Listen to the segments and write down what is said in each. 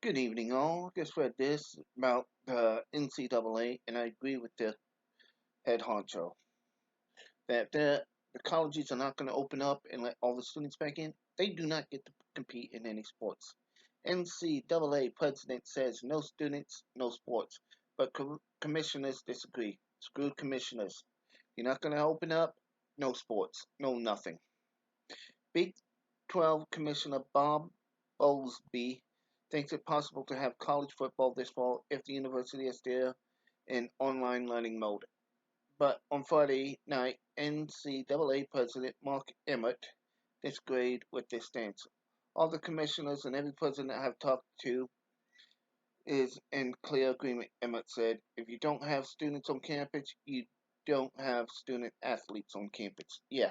Good evening, all. Just read this about the NCAA, and I agree with the head honcho that the colleges are not going to open up and let all the students back in. They do not get to compete in any sports. NCAA president says no students, no sports, but commissioners disagree. Screw commissioners. You're not going to open up, no sports, no nothing. Big 12 Commissioner Bob Bowlesby thinks it possible to have college football this fall if the university is still in online learning mode. But on Friday night, NCAA President Mark Emmett disagreed with this stance. All the commissioners and every president I have talked to is in clear agreement, Emmett said. If you don't have students on campus, you don't have student athletes on campus. Yeah,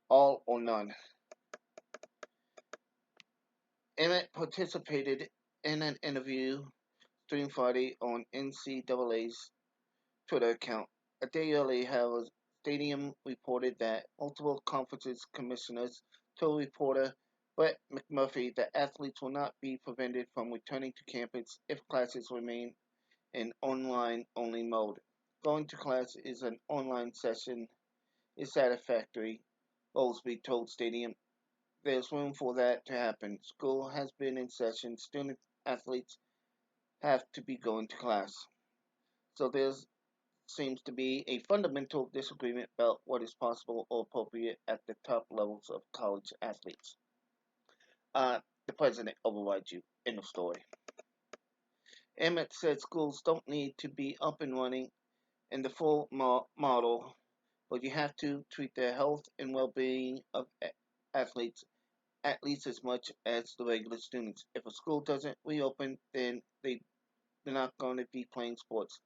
all or none. Emmett participated in an interview streamed Friday on NCAA's Twitter account. A day earlier, however, Stadium reported that multiple conferences commissioners told reporter Brett McMurphy that athletes will not be prevented from returning to campus if classes remain in online only mode. Going to class is an online session is satisfactory, Bowlesby told Stadium. There's room for that to happen. School has been in session. Student athletes have to be going to class. So there seems to be a fundamental disagreement about what is possible or appropriate at the top levels of college athletes. The president overrides you. End of story. Emmett said schools don't need to be up and running in the full model, but you have to treat the health and well-being of athletes at least as much as the regular students. If a school doesn't reopen, then they're not going to be playing sports.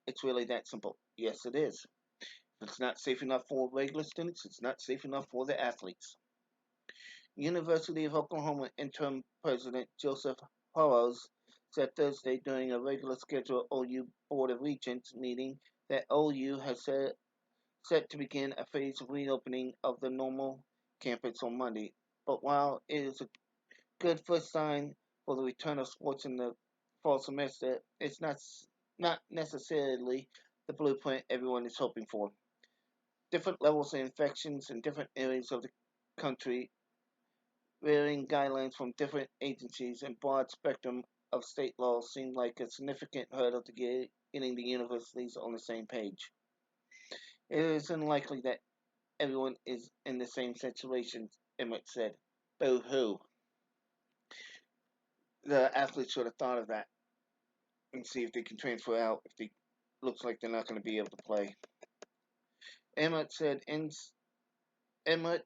It's really that simple. Yes, it is. If it's not safe enough for regular students, it's not safe enough for the athletes. University of Oklahoma interim president Joseph Horrows said Thursday during a regular scheduled OU Board of Regents meeting that OU has set to begin a phase of reopening of the normal campus on Monday. But while it is a good first sign for the return of sports in the fall semester, it's not necessarily the blueprint everyone is hoping for. Different levels of infections in different areas of the country, varying guidelines from different agencies, and broad spectrum of state laws seem like a significant hurdle to getting the universities on the same page. It is unlikely that everyone is in the same situation, Emmett said. Boo hoo. The athletes should have thought of that and see if they can transfer out if they looks like they're not going to be able to play. Emmett said Emmett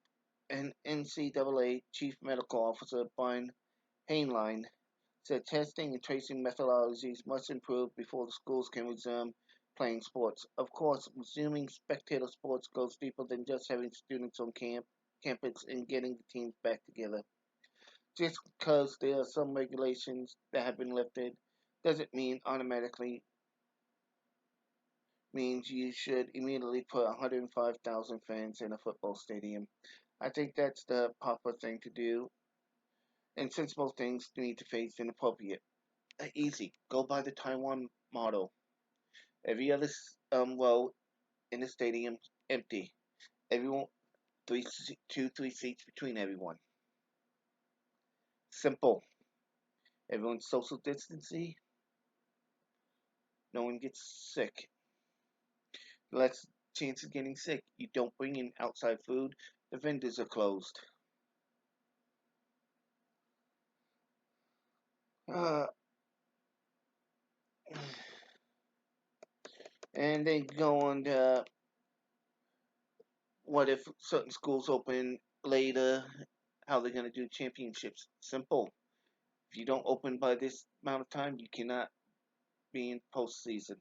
and NCAA Chief Medical Officer Brian Hainline said testing and tracing methodologies must improve before the schools can resume playing sports. Of course, resuming spectator sports goes deeper than just having students on campus and getting the teams back together. Just because there are some regulations that have been lifted doesn't mean automatically means you should immediately put 105,000 fans in a football stadium. I think that's the proper thing to do, and sensible things need to face inappropriate. Easy. Go by the Taiwan model. Every other row in the stadium empty. Everyone three seats between everyone. Simple. Everyone's social distancing. No one gets sick. Less chance of getting sick. You don't bring in outside food. The vendors are closed. Uh, and they go on to what if certain schools open later? How they're going to do championships? Simple. If you don't open by this amount of time, you cannot be in postseason.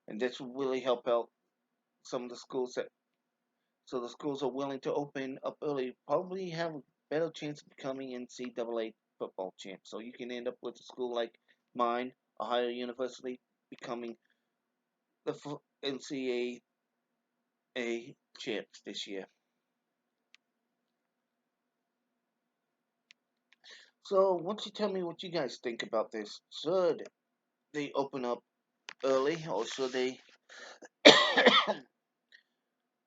And this will really help out some of the schools that so the schools are willing to open up early. Probably have a better chance of becoming NCAA football champs. So you can end up with a school like mine, Ohio University, becoming the NCAA champs this year. So, once you tell me what you guys think about this, should they open up early or should they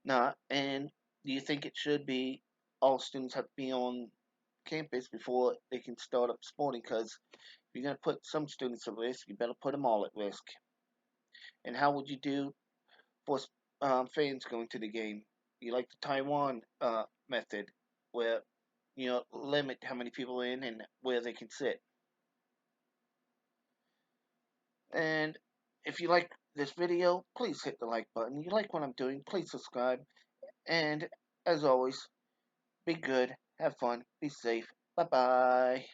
not? And do you think it should be all students have to be on campus before they can start up sporting? Because if you're going to put some students at risk, you better put them all at risk. And how would you do for fans going to the game? You like the Taiwan method, where limit how many people in and where they can sit. And if you like this video, please hit the like button. You like what I'm doing, please subscribe. And as always, be good, have fun, be safe. Bye bye.